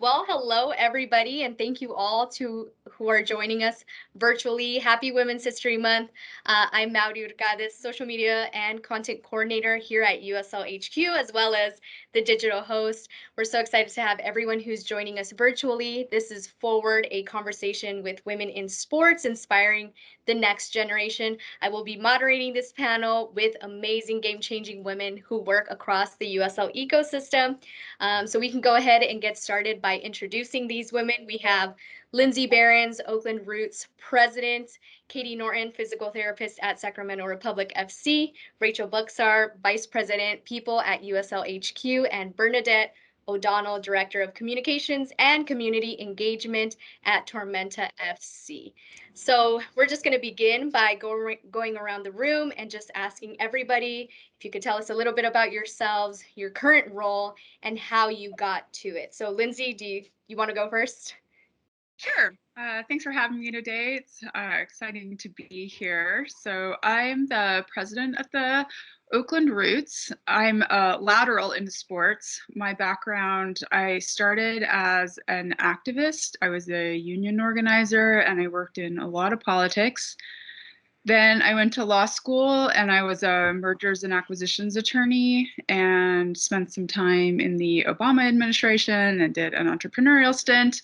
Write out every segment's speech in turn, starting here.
Well, hello everybody, and thank you all to who are joining us virtually. Happy Women's History Month. I'm Maury Urcadez, social media and content coordinator here at USL HQ, as well as the digital host. We're so excited to have everyone who's joining us virtually. This is Forward, a conversation with women in sports, inspiring the next generation. I will be moderating this panel with amazing game-changing women who work across the USL ecosystem. So we can go ahead and get started by introducing these women. We have Lindsay Behrens, Oakland Roots president, Katie Norton, physical therapist at Sacramento Republic FC, Rachel Buckster, vice president people at USL HQ, and Bernadette O'Donnell, Director of Communications and Community Engagement at Tormenta FC. So we're just going to begin by going around the room and just asking everybody if you could tell us a little bit about yourselves, your current role, and how you got to it. So Lindsay, do you want to go first? Sure. Thanks for having me today. It's exciting to be here. So I'm the president at the Oakland Roots. I'm lateral into sports. My background, I started as an activist. I was a union organizer and I worked in a lot of politics. Then I went to law school and I was a mergers and acquisitions attorney and spent some time in the Obama administration and did an entrepreneurial stint.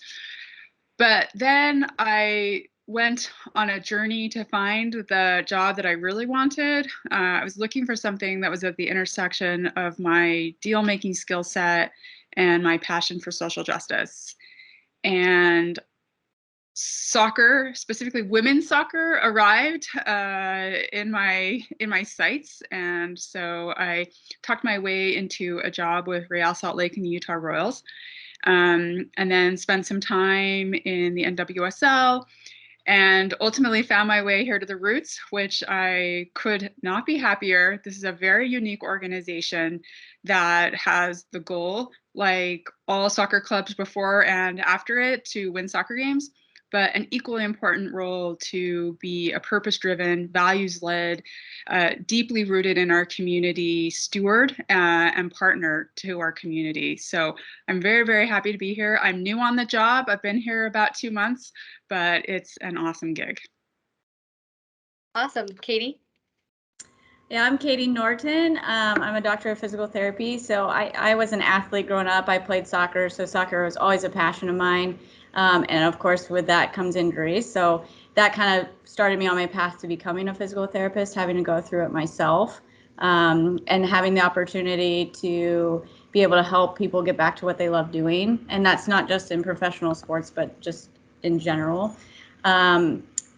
But then I went on a journey to find the job that I really wanted. I was looking for something that was at the intersection of my deal making skill set and my passion for social justice. And soccer, specifically women's soccer, arrived in my sights, and so I talked my way into a job with Real Salt Lake and the Utah Royals, and then spent some time in the NWSL, and ultimately found my way here to the Roots, which I could not be happier. This is a very unique organization that has the goal, like all soccer clubs before and after it, to win soccer games, but an equally important role to be a purpose-driven, values-led, deeply rooted in our community steward and partner to our community. So I'm very, very happy to be here. I'm new on the job. I've been here about 2 months, but it's an awesome gig. Awesome. Katie? Yeah, I'm Katie Norton. I'm a doctor of physical therapy. So I was an athlete growing up. I played soccer, so soccer was always a passion of mine. And of course, with that comes injuries. So that kind of started me on my path to becoming a physical therapist, having to go through it myself, and having the opportunity to be able to help people get back to what they love doing. And that's not just in professional sports, but just in general.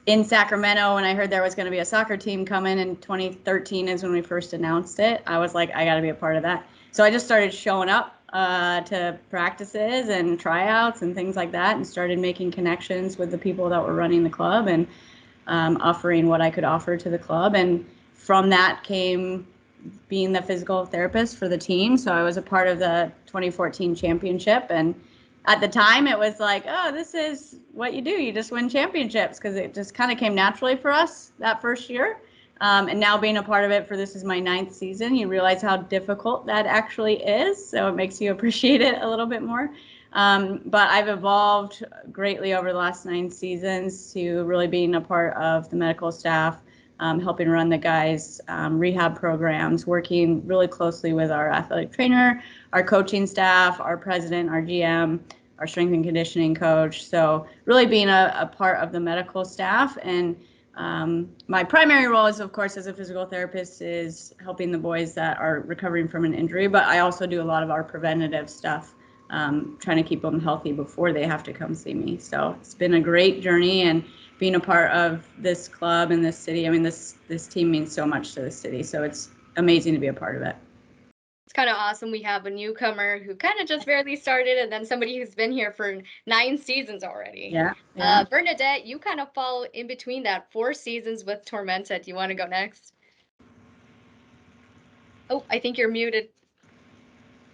In Sacramento, when I heard there was going to be a soccer team coming in 2013 is when we first announced it. I was like, I got to be a part of that. So I just started showing up to practices and tryouts and things like that, and started making connections with the people that were running the club and offering what I could offer to the club. And from that came being the physical therapist for the team. So I was a part of the 2014 championship, and at the time it was like, oh, this is what you do. You just win championships, because it just kind of came naturally for us that first year. And now being a part of it for this is my 9th season, you realize how difficult that actually is. So it makes you appreciate it a little bit more. But I've evolved greatly over the last 9 seasons to really being a part of the medical staff, helping run the guys' rehab programs, working really closely with our athletic trainer, our coaching staff, our president, our GM, our strength and conditioning coach. So really being a part of the medical staff. And my primary role is, of course, as a physical therapist, is helping the boys that are recovering from an injury. But I also do a lot of our preventative stuff, trying to keep them healthy before they have to come see me. So it's been a great journey, and being a part of this club in this city. I mean, this team means so much to the city. So it's amazing to be a part of it. It's kind of awesome. We have a newcomer who kind of just barely started, and then somebody who's been here for 9 seasons already. Yeah. Bernadette, you kind of fall in between that, 4 seasons with Tormenta. Do you want to go next? Oh, I think you're muted.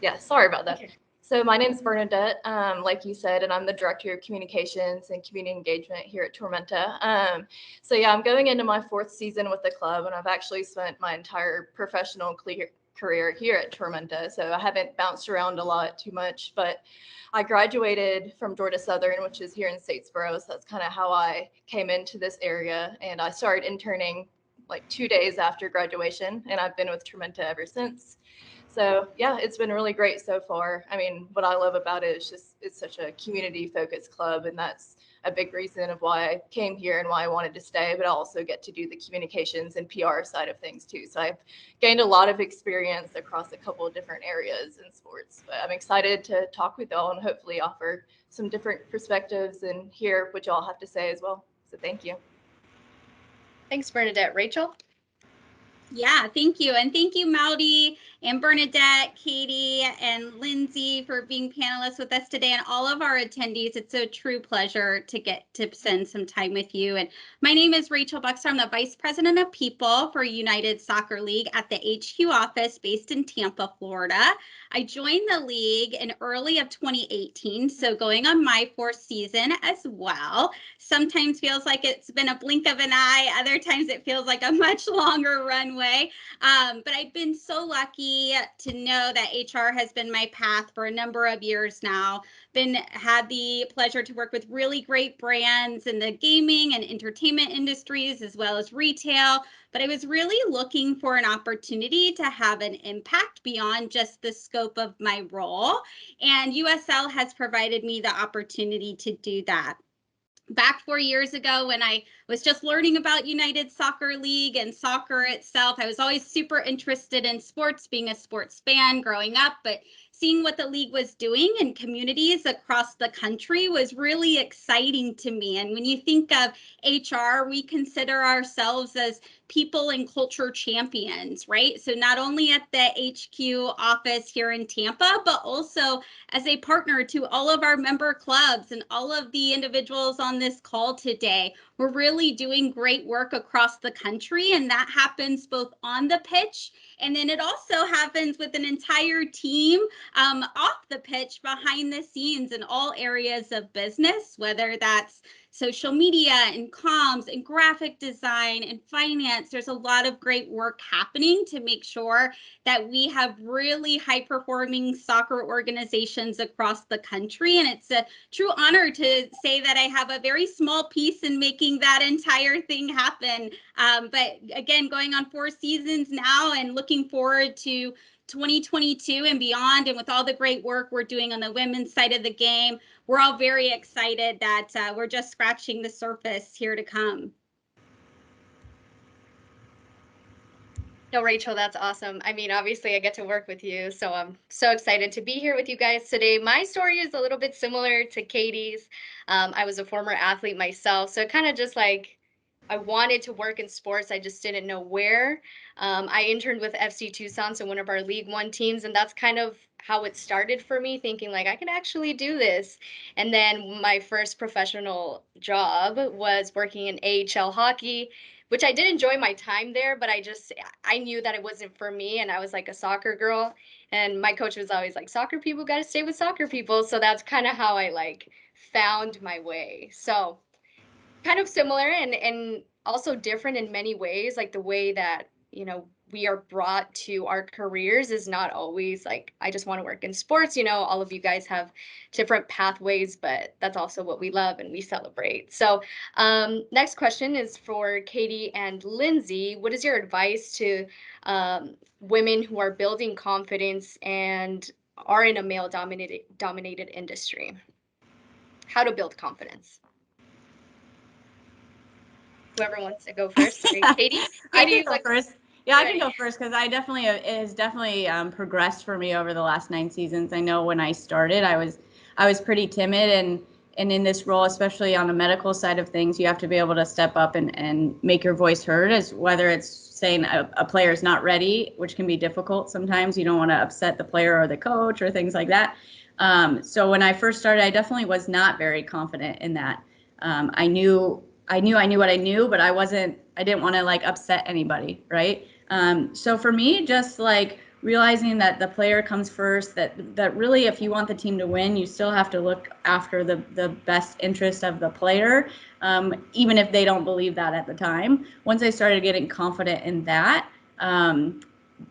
Yeah, sorry about that. Okay. So my name is Bernadette, like you said, and I'm the Director of Communications and Community Engagement here at Tormenta. So yeah, I'm going into my 4th season with the club, and I've actually spent my entire professional career here at Tormenta, so I haven't bounced around a lot too much, but I graduated from Georgia Southern, which is here in Statesboro, so that's kind of how I came into this area, and I started interning like 2 days after graduation, and I've been with Tormenta ever since. So yeah, it's been really great so far. I mean, what I love about it is just it's such a community-focused club, and that's a big reason of why I came here and why I wanted to stay, but I also get to do the communications and PR side of things too. So I've gained a lot of experience across a couple of different areas in sports, but I'm excited to talk with y'all and hopefully offer some different perspectives and hear what y'all have to say as well. So thank you. Thanks, Bernadette. Rachel? Yeah, thank you. And thank you, Maury and Bernadette, Katie, and Lindsay for being panelists with us today, and all of our attendees. It's a true pleasure to get to spend some time with you. And my name is Rachel Buckster. I'm the Vice President of People for United Soccer League at the HQ office based in Tampa, Florida. I joined the league in early of 2018, so going on my 4th season as well. Sometimes feels like it's been a blink of an eye. Other times it feels like a much longer runway. But I've been so lucky to know that HR has been my path for a number of years now. Had the pleasure to work with really great brands in the gaming and entertainment industries, as well as retail. But I was really looking for an opportunity to have an impact beyond just the scope of my role. And USL has provided me the opportunity to do that. Back 4 years ago, when I was just learning about United Soccer League and soccer itself, I was always super interested in sports, being a sports fan growing up, but seeing what the league was doing in communities across the country was really exciting to me. And when you think of HR, we consider ourselves as people and culture champions, right? So not only at the HQ office here in Tampa, but also as a partner to all of our member clubs and all of the individuals on this call today. We're really doing great work across the country, and that happens both on the pitch, and then it also happens with an entire team off the pitch, behind the scenes, in all areas of business, whether that's social media and comms and graphic design and finance. There's a lot of great work happening to make sure that we have really high performing soccer organizations across the country. And it's a true honor to say that I have a very small piece in making that entire thing happen. But again, going on 4 seasons now and looking forward to 2022 and beyond, and with all the great work we're doing on the women's side of the game, we're all very excited that we're just scratching the surface here to come. No, Rachel, that's awesome. I mean, obviously I get to work with you, so I'm so excited to be here with you guys today. My story is a little bit similar to Katie's. I was a former athlete myself, so kind of just like I wanted to work in sports. I just didn't know where. I interned with FC Tucson, so one of our League One teams, and that's kind of how it started for me, thinking like I can actually do this. And then my first professional job was working in AHL hockey, which I did enjoy my time there, but I knew that it wasn't for me, and I was like a soccer girl, and my coach was always like, soccer people got to stay with soccer people. So that's kind of how I like found my way. So kind of similar and also different in many ways, like the way that we are brought to our careers is not always like I just want to work in sports. All of you guys have different pathways, but that's also what we love and we celebrate. So next question is for Katie and Lindsay. What is your advice to women who are building confidence and are in a male dominated industry? How to build confidence? Whoever wants to go first. Sorry, Katie. I can go first. Yeah, I can go first because it has definitely progressed for me over the last 9 seasons. I know when I started, I was pretty timid, and in this role, especially on the medical side of things, you have to be able to step up and make your voice heard, as whether it's saying a player is not ready, which can be difficult sometimes. You don't want to upset the player or the coach or things like that. So when I first started, I definitely was not very confident in that. I knew what I knew, but I didn't want to like upset anybody, right? So for me, just like realizing that the player comes first, that really if you want the team to win, you still have to look after the best interest of the player, even if they don't believe that at the time. Once I started getting confident in that,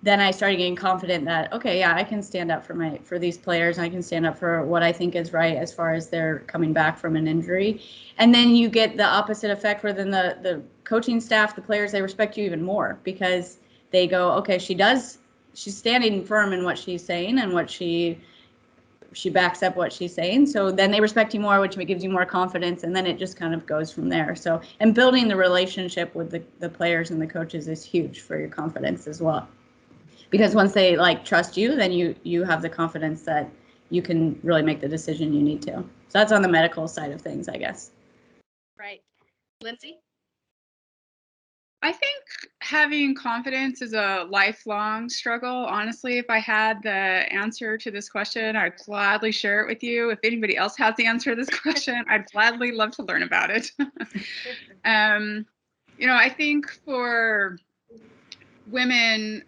then I started getting confident that, okay, yeah, I can stand up for these players. I can stand up for what I think is right as far as they're coming back from an injury. And then you get the opposite effect where then the coaching staff, the players, they respect you even more because they go, okay, she's standing firm in what she's saying and what she backs up what she's saying. So then they respect you more, which gives you more confidence. And then it just kind of goes from there. So, and building the relationship with the players and the coaches is huge for your confidence as well. Because once they like trust you, then you have the confidence that you can really make the decision you need to. So that's on the medical side of things, I guess. Right. Lindsay? I think having confidence is a lifelong struggle. Honestly, if I had the answer to this question, I'd gladly share it with you. If anybody else has the answer to this question, I'd gladly love to learn about it. I think for women,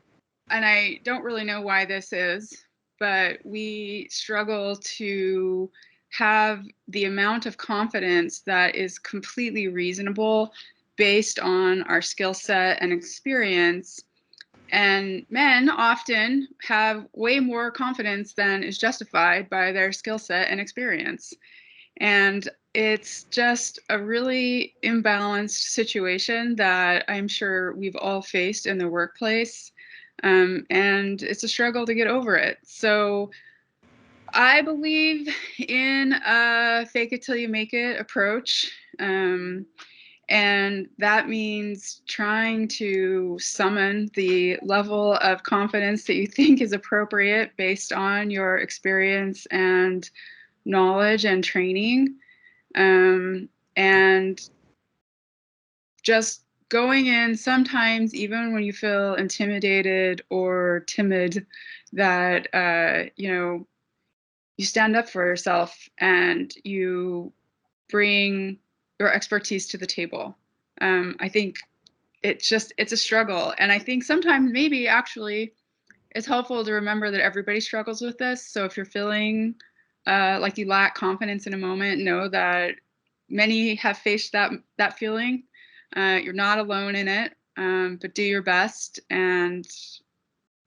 and I don't really know why this is, but we struggle to have the amount of confidence that is completely reasonable based on our skill set and experience. And men often have way more confidence than is justified by their skill set and experience. And it's just a really imbalanced situation that I'm sure we've all faced in the workplace. And it's a struggle to get over it. So I believe in a fake it till you make it approach. And that means trying to summon the level of confidence that you think is appropriate based on your experience and knowledge and training. And just going in sometimes, even when you feel intimidated or timid, that, you stand up for yourself and you bring your expertise to the table. I think it's a struggle. And I think sometimes maybe actually it's helpful to remember that everybody struggles with this. So if you're feeling like you lack confidence in a moment, know that many have faced that feeling. You're not alone in it, but do your best. And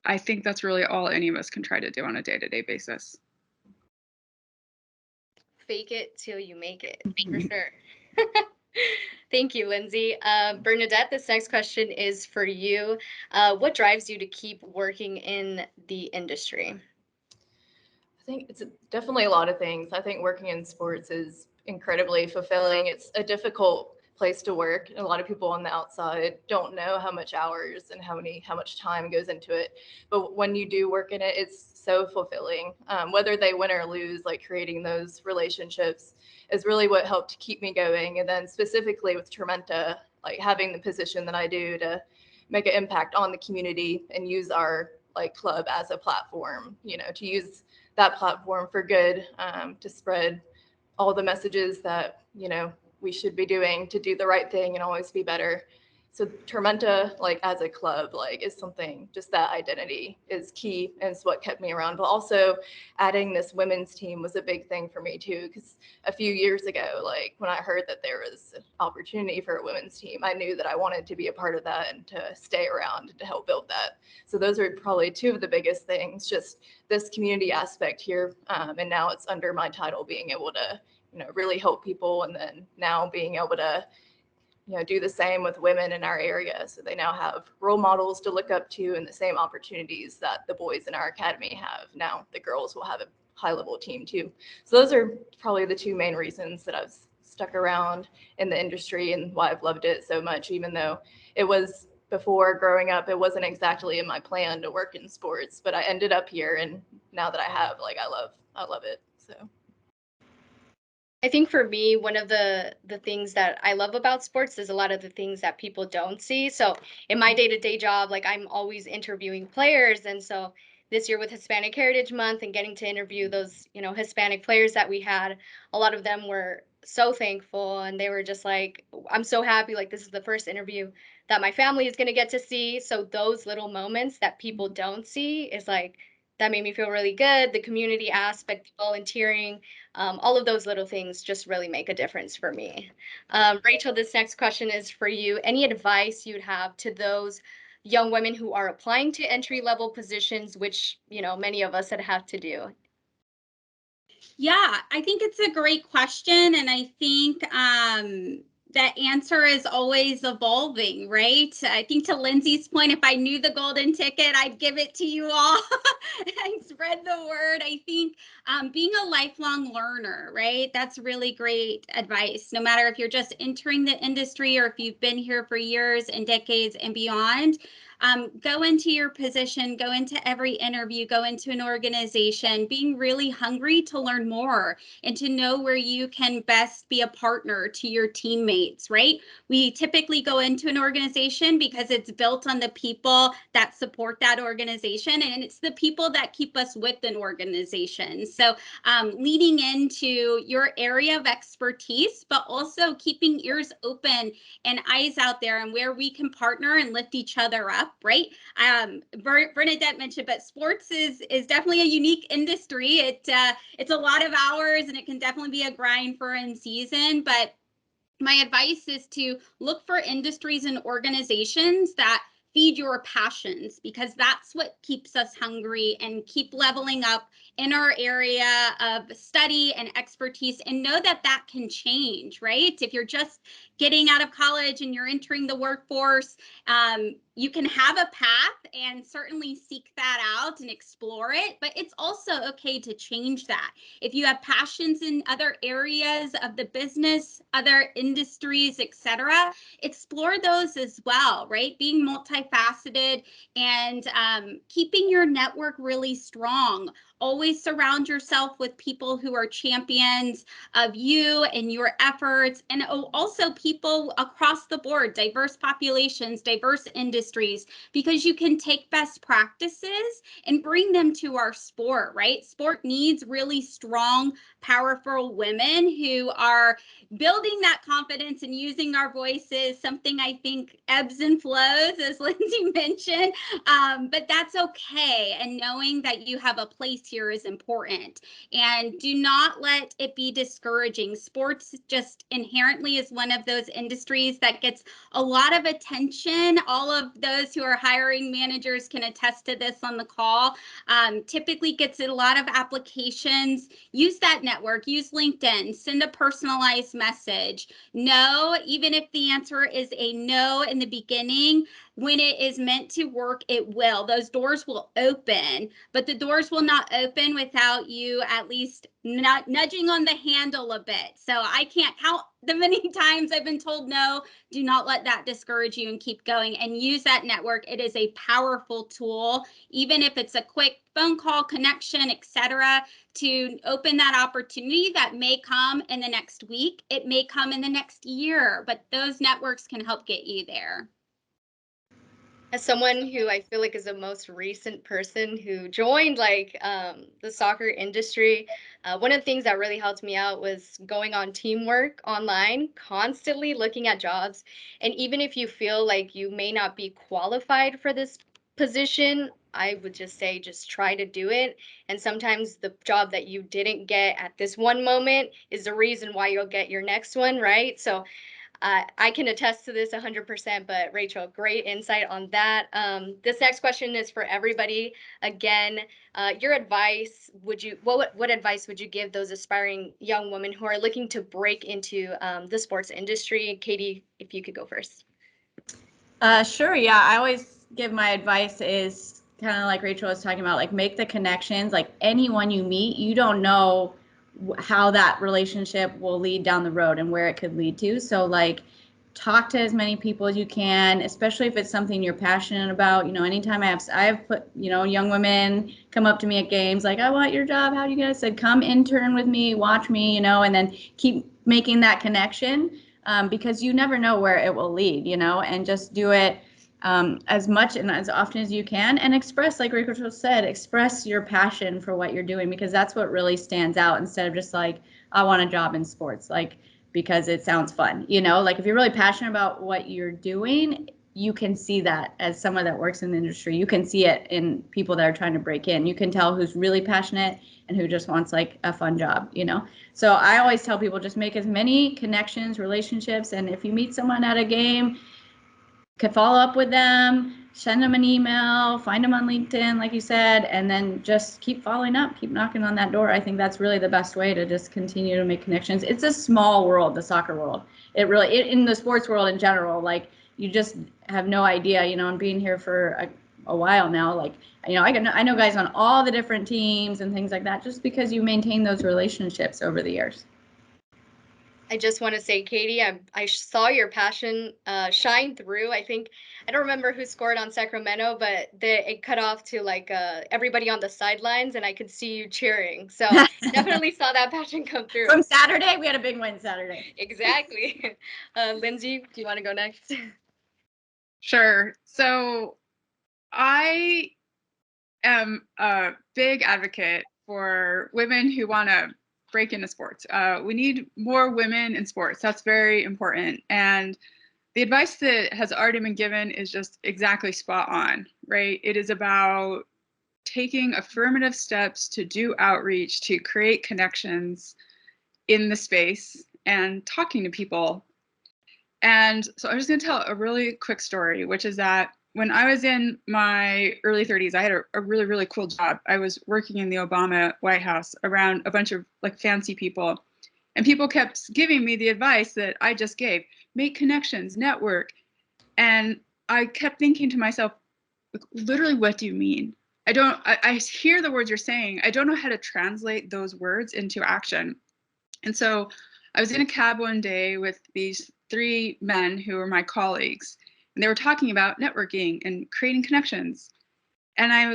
I think that's really all any of us can try to do on a day-to-day basis. Fake it till you make it, for sure. Thank you, Lindsay. Bernadette, this next question is for you. What drives you to keep working in the industry? I think it's definitely a lot of things. I think working in sports is incredibly fulfilling. It's a difficult place to work. A lot of people on the outside don't know how much hours and how much time goes into it. But when you do work in it, it's so fulfilling. Whether they win or lose, like creating those relationships is really what helped keep me going. And then specifically with Tormenta, like having the position that I do to make an impact on the community and use our like club as a platform, to use that platform for good, to spread all the messages that we should be doing to do the right thing and always be better. So Tormenta, like as a club, like is something, just that identity is key and it's what kept me around. But also adding this women's team was a big thing for me too, because a few years ago, like when I heard that there was an opportunity for a women's team, I knew that I wanted to be a part of that and to stay around and to help build that. So those are probably two of the biggest things, just this community aspect here. And now it's under my title, being able to really help people, and then now being able to do the same with women in our area, so they now have role models to look up to and the same opportunities that the boys in our academy have. Now the girls will have a high level team too. So those are probably the two main reasons that I've stuck around in the industry and why I've loved it so much, even though it was, before growing up, it wasn't exactly in my plan to work in sports, but I ended up here, and now that I have, like, I love it. So I think for me, one of the things that I love about sports is a lot of the things that people don't see. So in my day-to-day job, like I'm always interviewing players, and so this year with Hispanic Heritage Month and getting to interview those, Hispanic players that we had, a lot of them were so thankful, and they were just like, I'm so happy, like this is the first interview that my family is going to get to see. So those little moments that people don't see is like, that made me feel really good. The community aspect, volunteering, all of those little things just really make a difference for me. Rachel, this next question is for you. Any advice you'd have to those young women who are applying to entry-level positions, which, many of us had to do? Yeah, I think it's a great question. And I think that answer is always evolving, right? I think to Lindsay's point, if I knew the golden ticket, I'd give it to you all and spread the word. I think being a lifelong learner, right? That's really great advice. No matter if you're just entering the industry or if you've been here for years and decades and beyond, go into your position, go into every interview, go into an organization, being really hungry to learn more and to know where you can best be a partner to your teammates, right? We typically go into an organization because it's built on the people that support that organization, and it's the people that keep us with an organization. So leaning into your area of expertise, but also keeping ears open and eyes out there and where we can partner and lift each other up, right? Bernadette mentioned, but sports is definitely a unique industry. It's a lot of hours and it can definitely be a grind for in season, but my advice is to look for industries and organizations that feed your passions, because that's what keeps us hungry and keep leveling up in our area of study and expertise, and know that that can change, right? If you're just getting out of college and you're entering the workforce, you can have a path and certainly seek that out and explore it, but it's also okay to change that. If you have passions in other areas of the business, other industries, etc., explore those as well, right? Being multifaceted and keeping your network really strong. Always surround yourself with people who are champions of you and your efforts, and also people across the board, diverse populations, diverse industries, because you can take best practices and bring them to our sport, right? Sport needs really strong, powerful women who are building that confidence and using our voices, something I think ebbs and flows, as Lindsay mentioned, but that's okay. And knowing that you have a place here is important. And do not let it be discouraging. Sports just inherently is one of those industries that gets a lot of attention. All of those who are hiring managers can attest to this on the call. Typically gets a lot of applications. Use that network, use LinkedIn, send a personalized message. No, even if the answer is a no in the beginning, when it is meant to work, it will. Those doors will open, but the doors will not open without you at least not nudging on the handle a bit. So I can't count the many times I've been told no. Do not let that discourage you and keep going and use that network. It is a powerful tool, even if it's a quick phone call, connection, etc., to open that opportunity that may come in the next week. It may come in the next year, but those networks can help get you there. As someone who I feel like is the most recent person who joined the soccer industry, one of the things that really helped me out was going on teamwork online, constantly looking at jobs. And even if you feel like you may not be qualified for this position, I would just say just try to do it. And sometimes the job that you didn't get at this one moment is the reason why you'll get your next one, right? So I can attest to this 100%, but Rachel, great insight on that. This next question is for everybody. Again, your advice, what advice would you give those aspiring young women who are looking to break into the sports industry? Katie, if you could go first. Sure, yeah. I always give my advice is kind of like Rachel was talking about, like make the connections. Like anyone you meet, you don't know how that relationship will lead down the road and where it could lead to. So like talk to as many people as you can, especially if it's something you're passionate about. Anytime I have put, young women come up to me at games like, I want your job. How do you guys said, come intern with me, watch me, and then keep making that connection. Because you never know where it will lead, and just do it as much and as often as you can, and express, like Rachel said, express your passion for what you're doing, because that's what really stands out, instead of just like, I want a job in sports, like because it sounds fun, like if you're really passionate about what you're doing, you can see that as someone that works in the industry. You can see it in people that are trying to break in. You can tell who's really passionate and who just wants like a fun job, So I always tell people, just make as many connections, relationships, and if you meet someone at a game, can follow up with them, send them an email, find them on LinkedIn, like you said, and then just keep following up, keep knocking on that door. I think that's really the best way to just continue to make connections. It's a small world, the soccer world. It really, in the sports world in general, like you just have no idea, you know, and being here for a while now, like, you know, I know guys on all the different teams and things like that, just because you maintain those relationships over the years. I just want to say, Katie, I saw your passion shine through. I think I don't remember who scored on Sacramento, but it cut off to like everybody on the sidelines, and I could see you cheering. So definitely saw that passion come through. From Saturday, we had a big win Saturday. Exactly. Lindsay, do you want to go next? Sure. So I am a big advocate for women who want to break into sports. We need more women in sports. That's very important. And the advice that has already been given is just exactly spot on, right? It is about taking affirmative steps to do outreach, to create connections in the space and talking to people. And so I'm just going to tell a really quick story, which is that when I was in my early 30s, I had a really, really cool job. I was working in the Obama White House around a bunch of like fancy people. And people kept giving me the advice that I just gave: make connections, network. And I kept thinking to myself, literally, what do you mean? I hear the words you're saying. I don't know how to translate those words into action. And so I was in a cab one day with these 3 men who were my colleagues, and they were talking about networking and creating connections. And I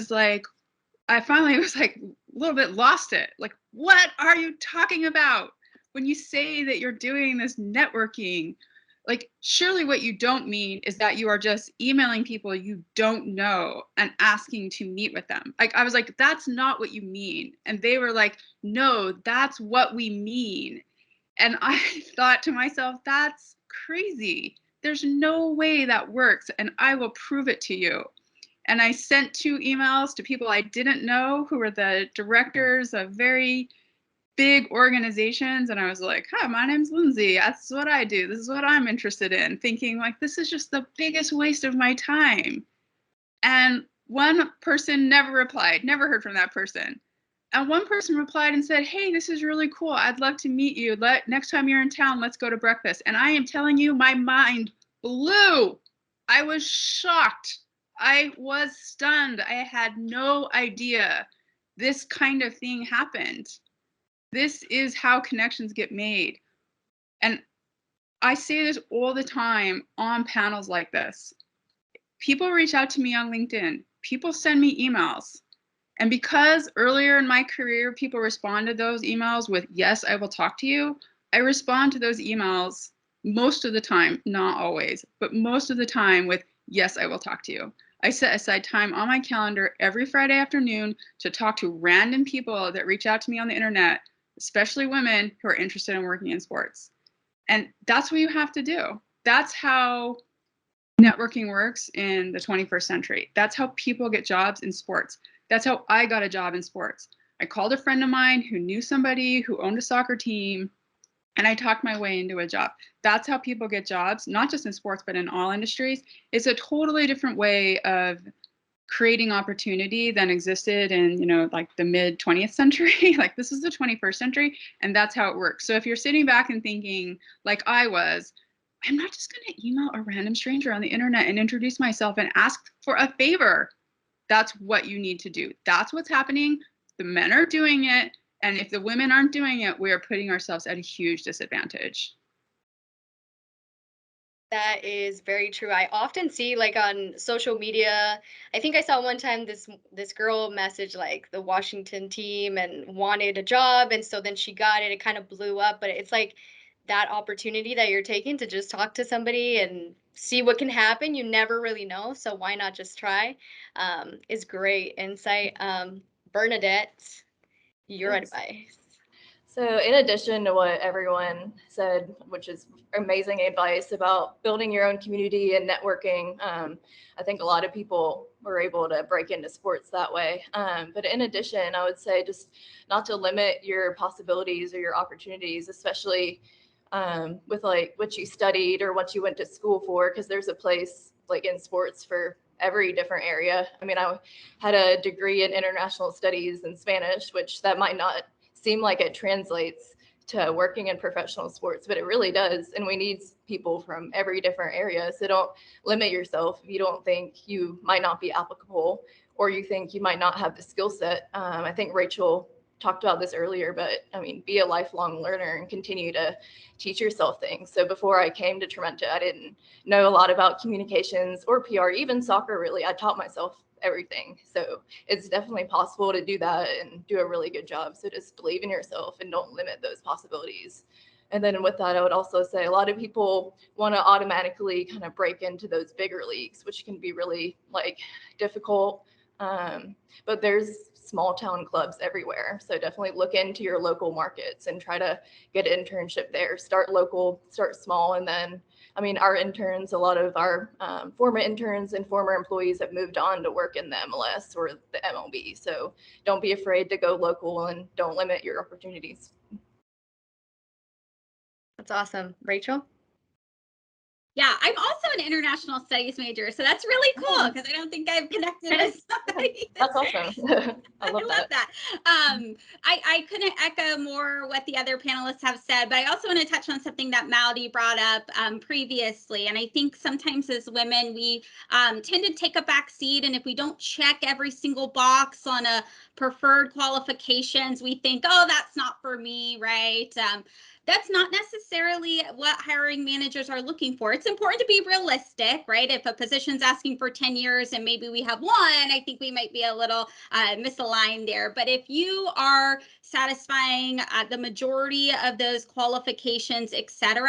finally was like a little bit lost it. Like, what are you talking about when you say that you're doing this networking? Like, surely what you don't mean is that you are just emailing people you don't know and asking to meet with them. Like, I was like, that's not what you mean. And they were like, no, that's what we mean. And I thought to myself, that's crazy. There's no way that works, and I will prove it to you. And I sent 2 emails to people I didn't know who were the directors of very big organizations. And I was like, hi, my name's Lindsay. That's what I do. This is what I'm interested in. Thinking like, this is just the biggest waste of my time. And one person never replied, never heard from that person. And one person replied and said, hey, this is really cool. I'd love to meet you. Next time you're in town, let's go to breakfast. And I am telling you, my mind blew. I was shocked. I was stunned. I had no idea this kind of thing happened. This is how connections get made. And I say this all the time on panels like this. People reach out to me on LinkedIn. People send me emails. And because earlier in my career, people responded to those emails with, yes, I will talk to you, I respond to those emails most of the time, not always, but most of the time with, yes, I will talk to you. I set aside time on my calendar every Friday afternoon to talk to random people that reach out to me on the internet, especially women who are interested in working in sports. And that's what you have to do. That's how networking works in the 21st century. That's how people get jobs in sports. That's how I got a job in sports. I called a friend of mine who knew somebody who owned a soccer team, and I talked my way into a job. That's how people get jobs, not just in sports, but in all industries. It's a totally different way of creating opportunity than existed in, like the mid 20th century. Like, this is the 21st century, and that's how it works. So if you're sitting back and thinking, like I was, I'm not just going to email a random stranger on the internet and introduce myself and ask for a favor. That's what you need to do. That's what's happening. The men are doing it. And if the women aren't doing it, we are putting ourselves at a huge disadvantage. That is very true. I often see like on social media, I think I saw one time this girl message like the Washington team and wanted a job, and so then she got it. It kind of blew up, but it's like that opportunity that you're taking to just talk to somebody and see what can happen. You never really know, so why not just try? Is great insight. Bernadette, your Thanks. advice. So, in addition to what everyone said, which is amazing advice about building your own community and networking, I think a lot of people were able to break into sports that way. But in addition, I would say just not to limit your possibilities or your opportunities, especially with like what you studied or what you went to school for, because there's a place like in sports for every different area. I mean, I had a degree in international studies and Spanish, which that might not seem like it translates to working in professional sports, but it really does. And we need people from every different area. So don't limit yourself if you don't think you might not be applicable or you think you might not have the skill set. I think Rachel talked about this earlier, but I mean, be a lifelong learner and continue to teach yourself things. So before I came to Trementa, I didn't know a lot about communications or PR, even soccer, really. I taught myself everything. So it's definitely possible to do that and do a really good job. So just believe in yourself and don't limit those possibilities. And then with that, I would also say a lot of people want to automatically kind of break into those bigger leagues, which can be really like difficult. But there's small town clubs everywhere. So definitely look into your local markets and try to get an internship there. Start local, start small, and then I mean, our interns, a lot of our former interns and former employees have moved on to work in the MLS or the MLB. So don't be afraid to go local and don't limit your opportunities. That's awesome. Rachel? Yeah, I'm also an international studies major, so that's really cool because I don't think I've connected with somebody. That's awesome. I love that. I couldn't echo more what the other panelists have said, but I also want to touch on something that Maury brought up previously. And I think sometimes as women, we tend to take a back seat. And if we don't check every single box on a preferred qualifications, we think, oh, that's not for me, right? That's not necessarily what hiring managers are looking for. It's important to be realistic, right? If a position's asking for 10 years and maybe we have one, I think we might be a little misaligned there. But if you are satisfying the majority of those qualifications, etc.,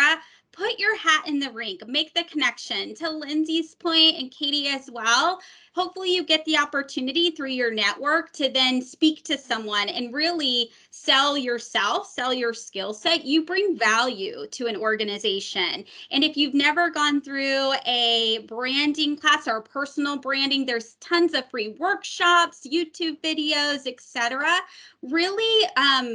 put your hat in the ring, make the connection. To Lindsay's point and Katie as well, hopefully you get the opportunity through your network to then speak to someone and really sell yourself, sell your skill set. You bring value to an organization. And if you've never gone through a branding class or personal branding, there's tons of free workshops, YouTube videos, etc. Really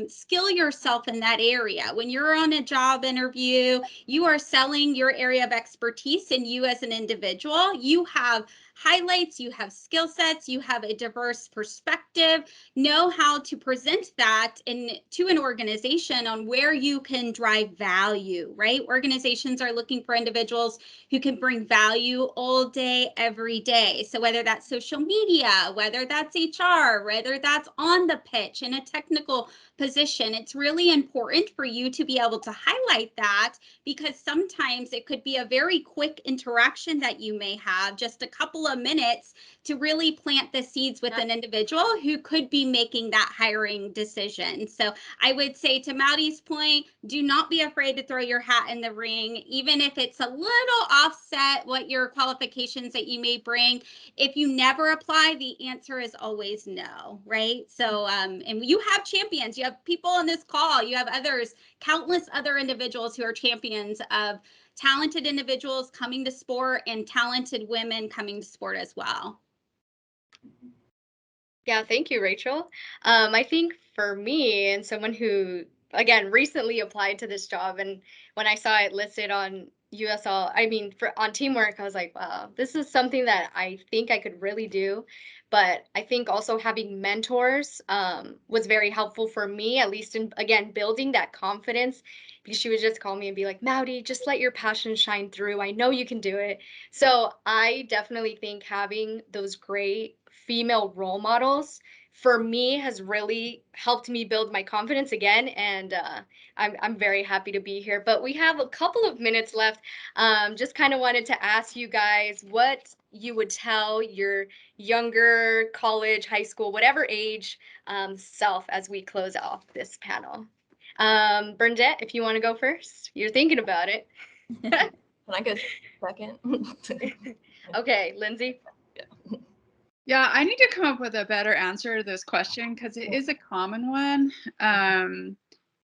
skill yourself in that area. When you're on a job interview, you are selling your area of expertise, and you as an individual, you have highlights, you have skill sets, you have a diverse perspective, know how to present that to an organization on where you can drive value, right? Organizations are looking for individuals who can bring value all day, every day. So whether that's social media, whether that's HR, whether that's on the pitch in a technical position, it's really important for you to be able to highlight that, because sometimes it could be a very quick interaction that you may have, just a couple of minutes to really plant the seeds with an individual who could be making that hiring decision. So I would say, to Maury's point, do not be afraid to throw your hat in the ring, even if it's a little offset what your qualifications that you may bring. If you never apply, the answer is always no, right? So, and you have champions, you have people on this call, you have others, countless other individuals who are champions of talented individuals coming to sport and talented women coming to sport as well. Yeah, thank you, Rachel. I think for me, and someone who, again, recently applied to this job, and when I saw it listed on USL, I mean, on teamwork, I was like, wow, this is something that I think I could really do. But I think also having mentors was very helpful for me, at least in, again, building that confidence, because she would just call me and be like, Maury, just let your passion shine through. I know you can do it. So I definitely think having those great female role models for me has really helped me build my confidence again, and I'm very happy to be here. But we have a couple of minutes left. Just kind of wanted to ask you guys what you would tell your younger college, high school, whatever age self as we close off this panel. Bernadette, if you want to go first, you're thinking about it. Can I go second? Okay, Lindsay. Yeah, I need to come up with a better answer to this question because it is a common one. And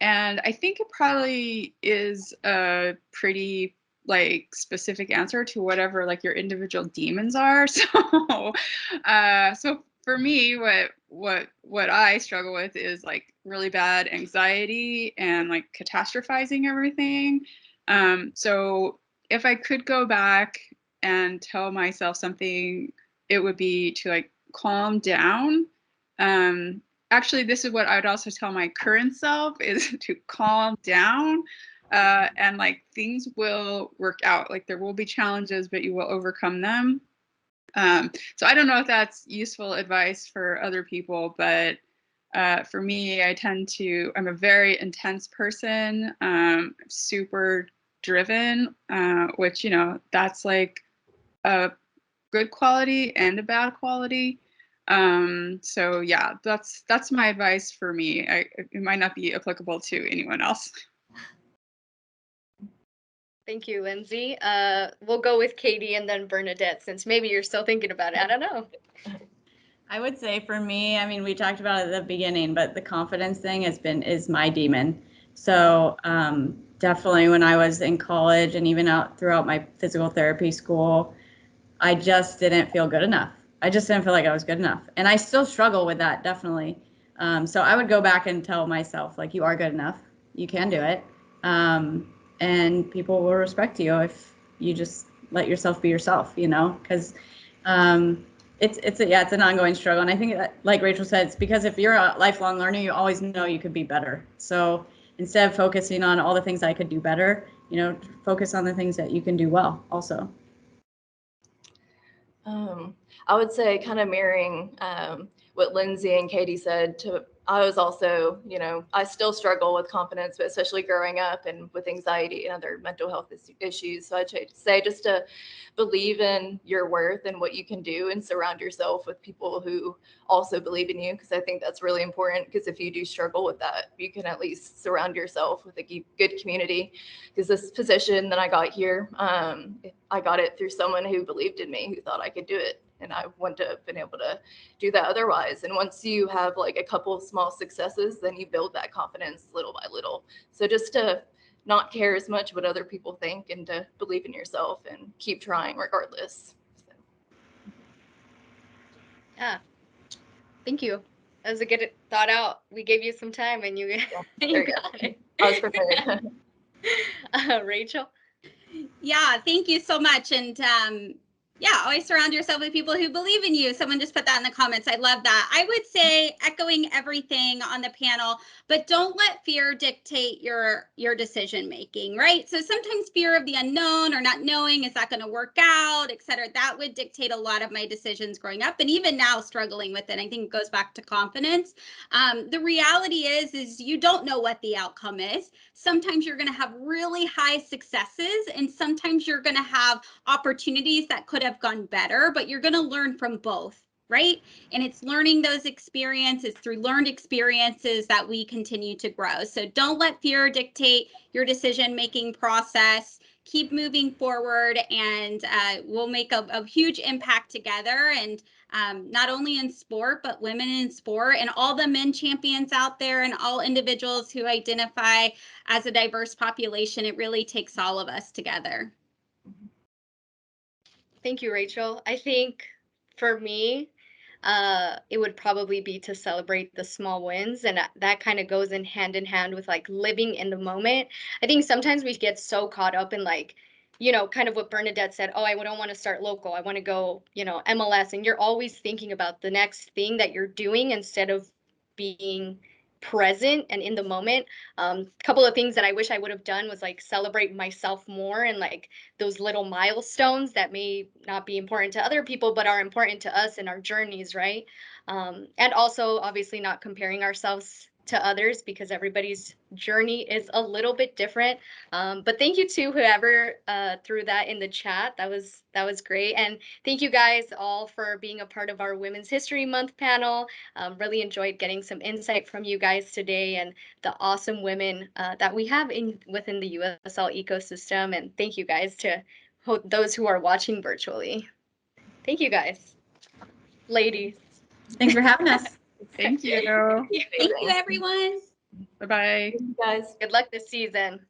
I think it probably is a pretty like specific answer to whatever like your individual demons are. So so for me, what I struggle with is like really bad anxiety and like catastrophizing everything. So if I could go back and tell myself something it would be to like calm down. Actually, this is what I would also tell my current self is to calm down, and like things will work out. Like there will be challenges, but you will overcome them. So I don't know if that's useful advice for other people, but for me, I'm a very intense person, super driven, which, you know, that's like a good quality and a bad quality. So yeah, that's my advice for me. It might not be applicable to anyone else. Thank you, Lindsay. We'll go with Katie and then Bernadette, since maybe you're still thinking about it. I don't know. I would say for me, I mean, we talked about it at the beginning, but the confidence thing is my demon. So definitely when I was in college and even out throughout my physical therapy school, I just didn't feel good enough. I just didn't feel like I was good enough. And I still struggle with that, definitely. So I would go back and tell myself, like, you are good enough. You can do it. And people will respect you if you just let yourself be yourself, you know, because it's an ongoing struggle. And I think that, like Rachel said, it's because if you're a lifelong learner, you always know you could be better. So instead of focusing on all the things I could do better, you know, focus on the things that you can do well also. I would say kind of mirroring what Lindsay and Katie said. I was also, you know, I still struggle with confidence, but especially growing up and with anxiety and other mental health issues. So I'd say just to believe in your worth and what you can do and surround yourself with people who also believe in you, because I think that's really important, because if you do struggle with that, you can at least surround yourself with a good community. Because this position that I got here, I got it through someone who believed in me, who thought I could do it, and I wouldn't have been able to do that otherwise. And once you have like a couple of small successes, then you build that confidence little by little. So just to not care as much what other people think and to believe in yourself and keep trying regardless. So. Yeah. Thank you. That was a good thought out. We gave you some time and you, you got it. I was prepared. Rachel? Yeah, thank you so much. And yeah, always surround yourself with people who believe in you. Someone just put that in the comments. I love that. I would say, echoing everything on the panel, but don't let fear dictate your decision making, right? So sometimes fear of the unknown or not knowing, is that going to work out, et cetera, that would dictate a lot of my decisions growing up, and even now struggling with it. I think it goes back to confidence. The reality is you don't know what the outcome is. Sometimes you're going to have really high successes, and sometimes you're going to have opportunities that could have gone better, but you're going to learn from both, right? And it's learning those experiences, through learned experiences, that we continue to grow. So don't let fear dictate your decision-making process. Keep moving forward, and we'll make a huge impact together. And not only in sport, but women in sport, and all the men champions out there, and all individuals who identify as a diverse population. It really takes all of us together. Thank you, Rachel. I think for me, it would probably be to celebrate the small wins, and that kind of goes in hand with like living in the moment. I think sometimes we get so caught up in like, you know, kind of what Bernadette said, oh, I don't want to start local, I want to go, you know, MLS, and you're always thinking about the next thing that you're doing instead of being present and in the moment. A couple of things that I wish I would have done was like celebrate myself more, and like those little milestones that may not be important to other people but are important to us in our journeys, right? And also obviously not comparing ourselves to others, because everybody's journey is a little bit different. But thank you to whoever threw that in the chat. That was great. And thank you guys all for being a part of our Women's History Month panel. Really enjoyed getting some insight from you guys today, and the awesome women that we have within the USL ecosystem. And thank you guys to those who are watching virtually. Thank you guys, ladies. Thanks for having us. Thank you. Thank you, everyone. Bye-bye. Thank you guys. Good luck this season.